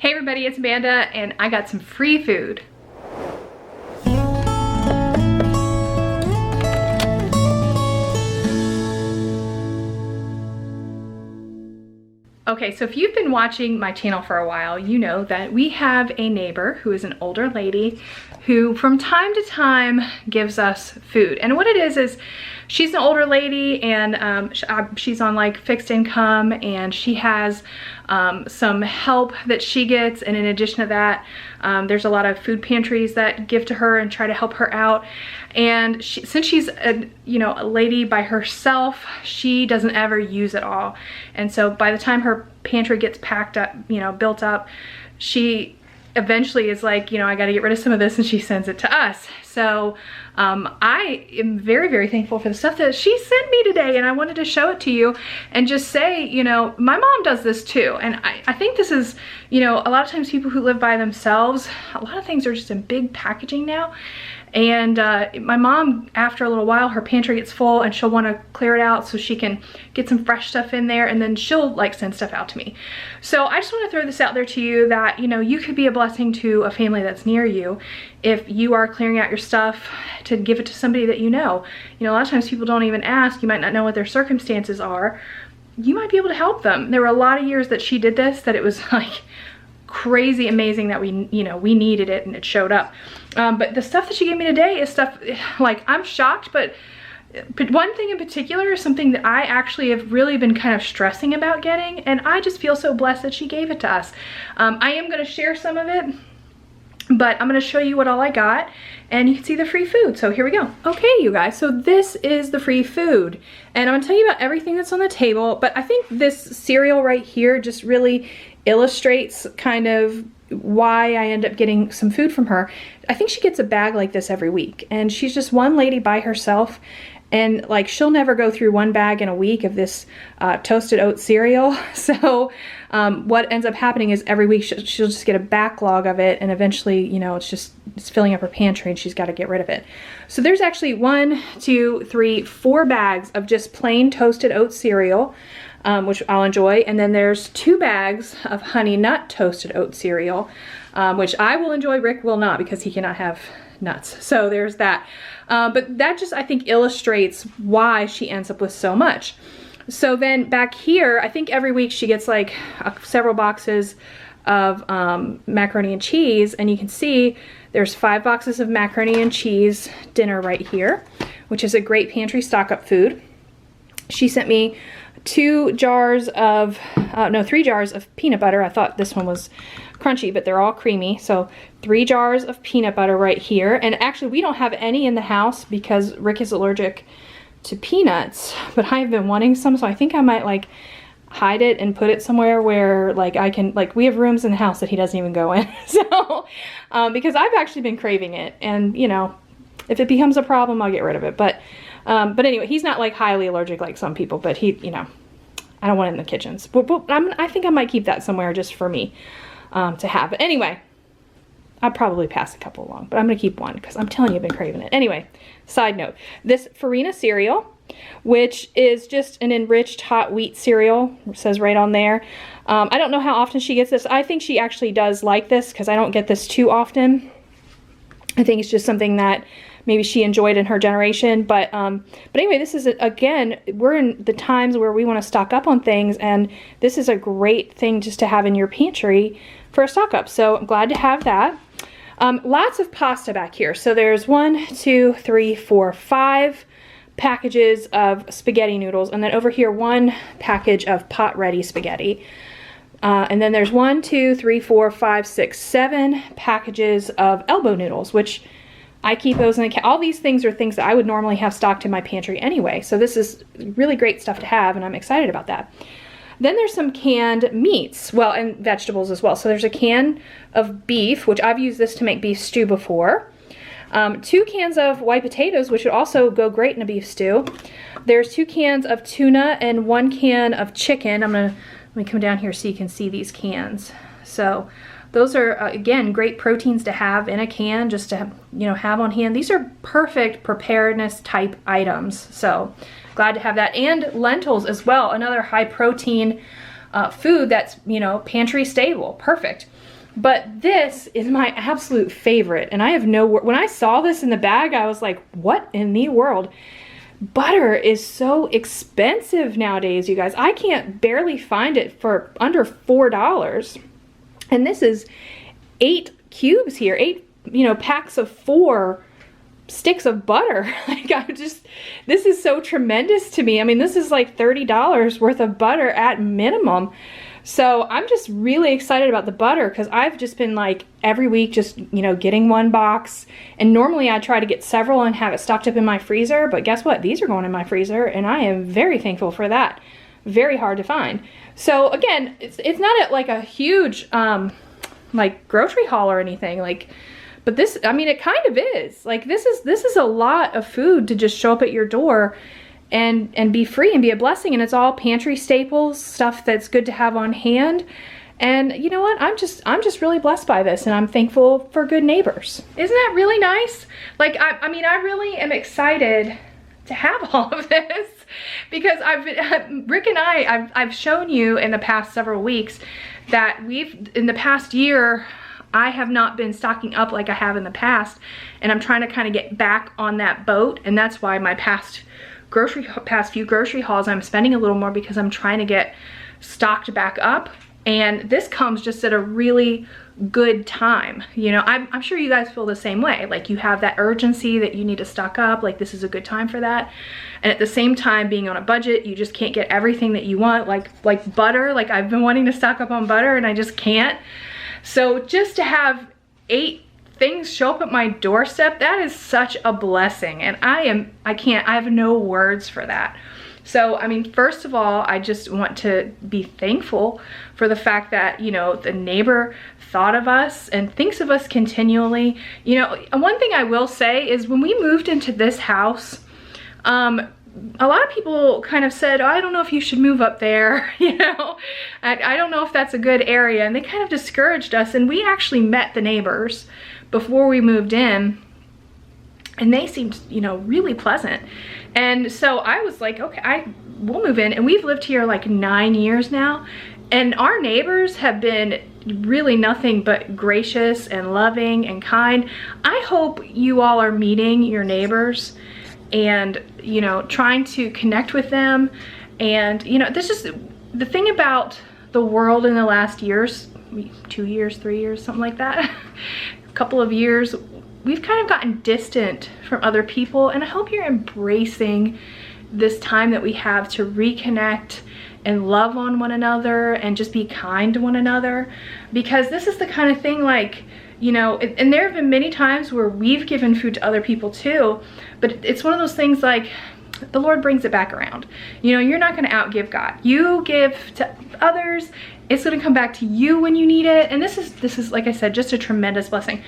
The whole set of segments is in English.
Hey everybody, it's Amanda and I got some free food. Okay, so if you've been watching my channel for a while, you know that we have a neighbor who is an older lady who from time to time gives us food. And what it is she's an older lady and she's on like fixed income, and she has some help that she gets. And in addition to that, there's a lot of food pantries that give to her and try to help her out. And since she's a lady by herself, she doesn't ever use it all. And so by the time her pantry gets packed up, built up, she eventually is like, I got to get rid of some of this, and she sends it to us. So I am very, very thankful for the stuff that she sent me today, and I wanted to show it to you and just say, my mom does this too. And I think this is, a lot of times people who live by themselves, a lot of things are just in big packaging now. And my mom, after a little while, her pantry gets full and she'll want to clear it out so she can get some fresh stuff in there, and then she'll like send stuff out to me. So I just want to throw this out there to you that, you could be a blessing to a family that's near you if you are clearing out your stuff to give it to somebody that you know. A lot of times people don't even ask. You might not know what their circumstances are. You might be able to help them. There were a lot of years that she did this that it was like crazy amazing that we needed it and it showed up. But the stuff that she gave me today is stuff like I'm shocked, but one thing in particular is something that I actually have really been kind of stressing about getting, and I just feel so blessed that she gave it to us. I am going to share some of it, but I'm going to show you what all I got, and you can see the free food. So here we go. Okay, you guys, so this is the free food, and I'm going to tell you about everything that's on the table, but I think this cereal right here just really illustrates kind of why I end up getting some food from her. I think she gets a bag like this every week, and she's just one lady by herself, and like she'll never go through one bag in a week of this toasted oat cereal. So what ends up happening is every week she'll just get a backlog of it, and eventually it's filling up her pantry and she's got to get rid of it. So there's actually 4 bags of just plain toasted oat cereal, which I'll enjoy. And then there's 2 bags of Honey Nut toasted oat cereal, which I will enjoy. Rick will not, because he cannot have nuts. So there's that. But that just, I think, illustrates why she ends up with so much. So then back here, I think every week she gets like several boxes of macaroni and cheese, and you can see there's 5 boxes of macaroni and cheese dinner right here, which is a great pantry stock up food. She sent me 3 jars of peanut butter. I thought this one was crunchy, but they're all creamy. So 3 jars of peanut butter right here. And actually we don't have any in the house because Rick is allergic to peanuts, but I've been wanting some, so I think I might like hide it and put it somewhere where like I can, like we have rooms in the house that he doesn't even go in. So because I've actually been craving it, and if it becomes a problem, I'll get rid of it. But anyway, he's not like highly allergic like some people, but he, I don't want it in the kitchens. But I think I might keep that somewhere just for me to have. But anyway, I'll probably pass a couple along, but I'm going to keep one because I'm telling you I've been craving it. Anyway, side note, this Farina cereal, which is just an enriched hot wheat cereal, it says right on there. I don't know how often she gets this. I think she actually does like this because I don't get this too often. I think it's just something that maybe she enjoyed in her generation. But anyway, this is, again, we're in the times where we want to stock up on things, and this is a great thing just to have in your pantry for a stock up. So I'm glad to have that. Lots of pasta back here. So there's 1, 2, 3, 4, 5 packages of spaghetti noodles, and then over here 1 package of pot ready spaghetti. And then there's 1, 2, 3, 4, 5, 6, 7 packages of elbow noodles, which I keep those in all these things are things that I would normally have stocked in my pantry anyway. So this is really great stuff to have, and I'm excited about that. Then there's some canned meats, well, and vegetables as well. So there's a can of beef, which I've used this to make beef stew before. 2 cans of white potatoes, which would also go great in a beef stew. There's 2 cans of tuna and 1 can of chicken. Let me come down here so you can see these cans. So those are, again, great proteins to have in a can, just to have on hand. These are perfect preparedness type items. So glad to have that. And lentils as well, another high protein food that's, you know, pantry stable, perfect. But this is my absolute favorite, and I have no, when I saw this in the bag, I was like, what in the world? Butter is so expensive nowadays, you guys. I can't barely find it for under $4. And this is 8 cubes here, 8, you know, packs of 4 sticks of butter. Like, this is so tremendous to me. I mean, this is like $30 worth of butter at minimum. So I'm just really excited about the butter, because I've just been like every week just, you know, getting 1 box. And normally I try to get several and have it stocked up in my freezer, but guess what? These are going in my freezer, and I am very thankful for that. Very hard to find. So again, it's not at like a huge like grocery haul or anything, like, but this, I mean, it kind of is. Like, this is a lot of food to just show up at your door and be free and be a blessing. And it's all pantry staples, stuff that's good to have on hand. And you know what? I'm just really blessed by this, and I'm thankful for good neighbors. Isn't that really nice? Like, I mean, I really am excited to have all of this, because Rick and I've shown you in the past several weeks that in the past year, I have not been stocking up like I have in the past, and I'm trying to kind of get back on that boat. And that's why my past few grocery hauls, I'm spending a little more, because I'm trying to get stocked back up. And this comes just at a really good time. You know, I'm sure you guys feel the same way. Like, you have that urgency that you need to stock up. Like, this is a good time for that. And at the same time, being on a budget, you just can't get everything that you want. Like butter, like I've been wanting to stock up on butter and I just can't. So just to have 8 things show up at my doorstep, that is such a blessing. And I have no words for that. So, I mean, first of all, I just want to be thankful for the fact that, you know, the neighbor thought of us and thinks of us continually. You know, one thing I will say is when we moved into this house, a lot of people kind of said, oh, I don't know if you should move up there, you know, I don't know if that's a good area. And they kind of discouraged us. And we actually met the neighbors before we moved in, and they seemed, you know, really pleasant. And so I was like, okay, we'll move in. And we've lived here like 9 years now. And our neighbors have been really nothing but gracious and loving and kind. I hope you all are meeting your neighbors and, you know, trying to connect with them. And, you know, this is the thing about the world in the last years, 2 years, 3 years, something like that, a couple of years, we've kind of gotten distant from other people. And I hope you're embracing this time that we have to reconnect and love on one another and just be kind to one another, because this is the kind of thing, like, you know, and there have been many times where we've given food to other people too, but it's one of those things, like, the Lord brings it back around. You know, you're not going to outgive God. You give to others, it's going to come back to you when you need it. And this is like I said, just a tremendous blessing.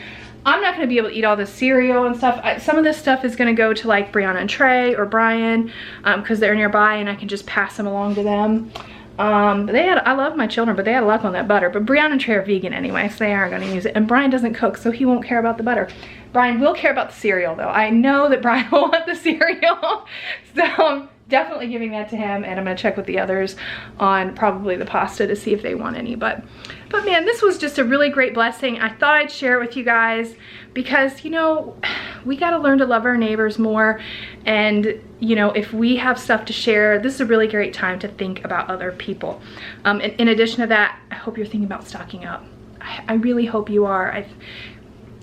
I'm not going to be able to eat all this cereal and stuff. Some of this stuff is going to go to like Brianna and Trey or Brian, because they're nearby and I can just pass them along to them. I love my children, but they had luck on that butter. But Brianna and Trey are vegan anyway, so they aren't going to use it. And Brian doesn't cook, so he won't care about the butter. Brian will care about the cereal though. I know that Brian will want the cereal. So I'm definitely giving that to him, and I'm going to check with the others on probably the pasta to see if they want any. But man, this was just a really great blessing. I thought I'd share it with you guys because, you know, we got to learn to love our neighbors more. And, you know, if we have stuff to share, this is a really great time to think about other people. And in addition to that, I hope you're thinking about stocking up. I really hope you are. I've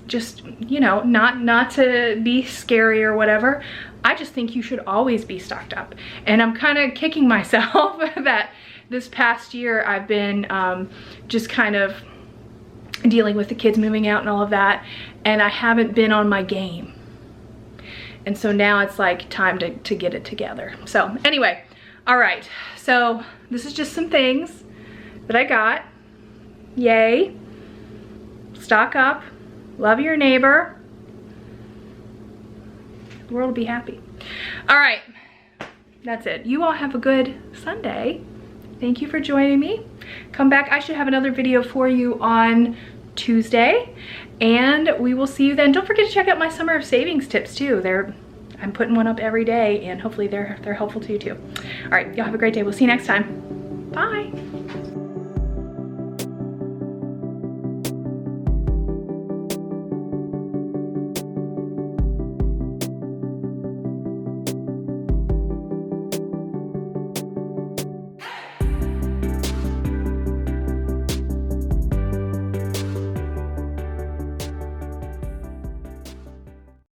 just, you know, not to be scary or whatever. I just think you should always be stocked up. And I'm kind of kicking myself that this past year I've been just kind of dealing with the kids moving out and all of that, and I haven't been on my game. And so now it's like time to get it together. So anyway, all right, so this is just some things that I got. Yay. Stock up, love your neighbor. The world will be happy. All right, that's it. You all have a good Sunday. Thank you for joining me. Come back. I should have another video for you on Tuesday, and we will see you then. Don't forget to check out my summer of savings tips too. I'm putting one up every day, and hopefully they're helpful to you too. All right, y'all have a great day. We'll see you next time. Bye.